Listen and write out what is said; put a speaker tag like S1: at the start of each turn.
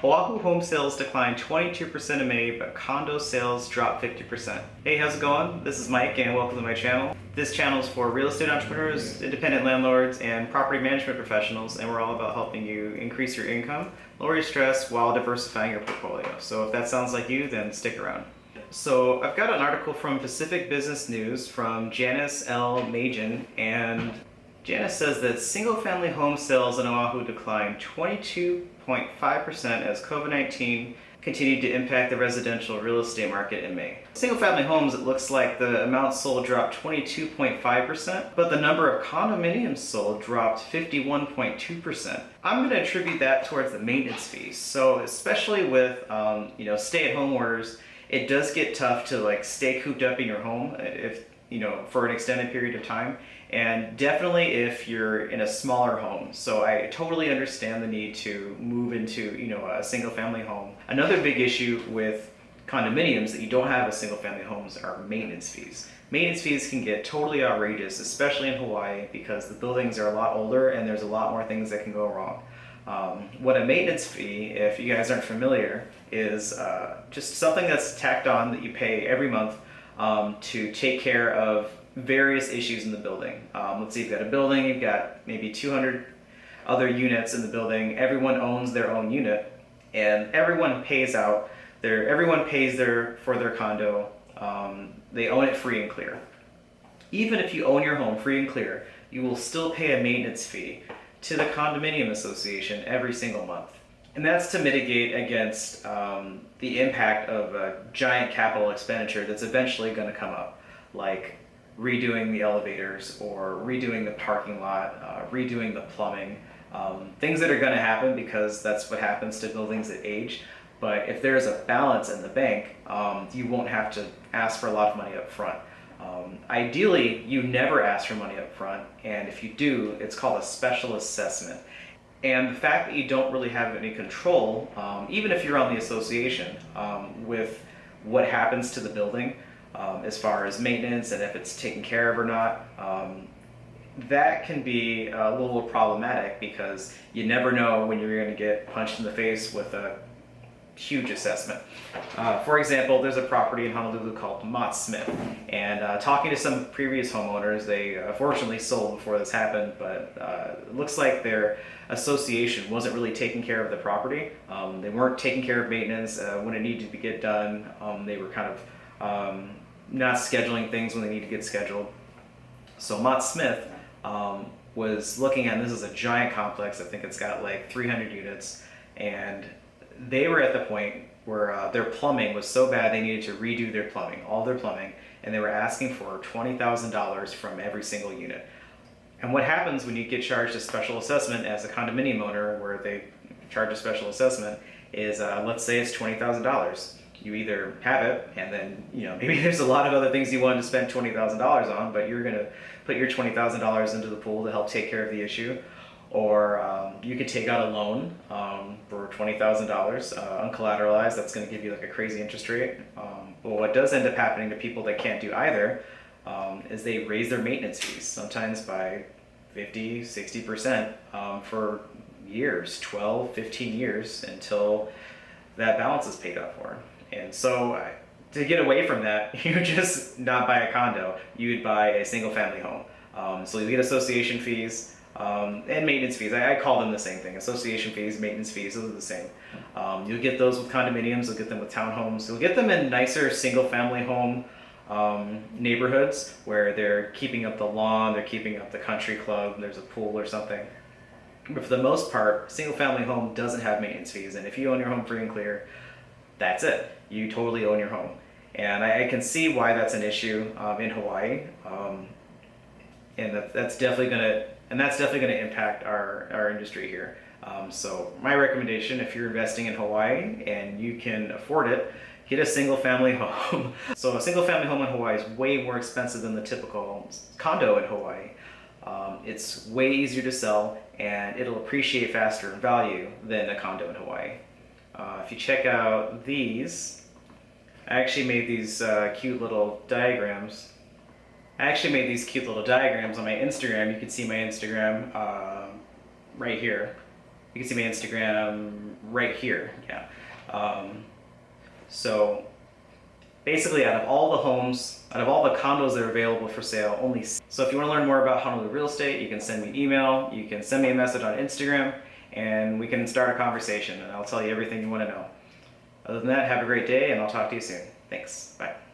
S1: Oahu home sales declined 22% in May, but condo sales dropped 50%. Hey, how's it going? This is Mike and welcome to my channel. This channel is for real estate entrepreneurs, independent landlords, and property management professionals, and we're all about helping you increase your income, lower your stress while diversifying your portfolio. So if that sounds like you, then stick around. So I've got an article from Pacific Business News from Janice L. Majin, and Janice says that single-family home sales in Oahu declined 22.5% as COVID-19 continued to impact the residential real estate market in May. Single-family homes, it looks like the amount sold dropped 22.5%, but the number of condominiums sold dropped 51.2%. I'm going to attribute that towards the maintenance fees. So especially with stay-at-home orders, it does get tough to stay cooped up in your home if for an extended period of time, and definitely if you're in a smaller home. So I totally understand the need to move into a single family home. Another big issue with condominiums that you don't have as single family homes are maintenance fees. Maintenance fees can get totally outrageous, especially in Hawaii, because the buildings are a lot older and there's a lot more things that can go wrong. What a maintenance fee, if you guys aren't familiar, is just something that's tacked on that you pay every month to take care of various issues in the building. Let's say you've got a building, you've got maybe 200 other units in the building. Everyone owns their own unit, and everyone pays for their condo. They own it free and clear. Even if you own your home free and clear, you will still pay a maintenance fee to the condominium association every single month. And that's to mitigate against the impact of a giant capital expenditure that's eventually going to come up, like redoing the elevators or redoing the parking lot, redoing the plumbing, things that are going to happen because that's what happens to buildings that age. But if there's a balance in the bank, you won't have to ask for a lot of money up front. Ideally, you never ask for money up front, and if you do, it's called a special assessment. And the fact that you don't really have any control, even if you're on the association, with what happens to the building as far as maintenance and if it's taken care of or not, that can be a little problematic because you never know when you're going to get punched in the face with a huge assessment. For example, there's a property in Honolulu called Mott Smith, and talking to some previous homeowners, they fortunately sold before this happened, but it looks like their association wasn't really taking care of the property. They weren't taking care of maintenance when it needed to get done. They were kind of not scheduling things when they need to get scheduled. So Mott Smith was looking at, this is a giant complex, I think it's got like 300 units, and they were at the point where their plumbing was so bad they needed to redo their plumbing, all their plumbing, and they were asking for $20,000 from every single unit. And what happens when you get charged a special assessment as a condominium owner, where they charge a special assessment, is let's say it's $20,000. You either have it, and then maybe there's a lot of other things you wanted to spend $20,000 on, but you're going to put your $20,000 into the pool to help take care of the issue. Or you could take out a loan for $20,000 uncollateralized. That's going to give you like a crazy interest rate. But what does end up happening to people that can't do either is they raise their maintenance fees, sometimes by 50, 60% for years, 12, 15 years, until that balance is paid up for. And so to get away from that, you would just not buy a condo. You would buy a single family home. So you get association fees, and maintenance fees. I call them the same thing. Association fees, maintenance fees, those are the same. You'll get those with condominiums, you'll get them with townhomes, you'll get them in nicer single family home neighborhoods where they're keeping up the lawn, they're keeping up the country club, there's a pool or something. But for the most part, single family home doesn't have maintenance fees, and if you own your home free and clear, that's it. You totally own your home. And I can see why that's an issue in Hawaii, and that's definitely going to impact our industry here. So my recommendation, if you're investing in Hawaii and you can afford it, get a single family home. So a single family home in Hawaii is way more expensive than the typical condo in Hawaii. It's way easier to sell, and it'll appreciate faster in value than a condo in Hawaii. If you check out these, I actually made these cute little diagrams. on my Instagram. You can see my Instagram right here. You can see my Instagram right here. Yeah. So basically, out of all the condos that are available for sale, so if you want to learn more about Honolulu real estate, you can send me an email, you can send me a message on Instagram, and we can start a conversation, and I'll tell you everything you want to know. Other than that, have a great day, and I'll talk to you soon. Thanks. Bye.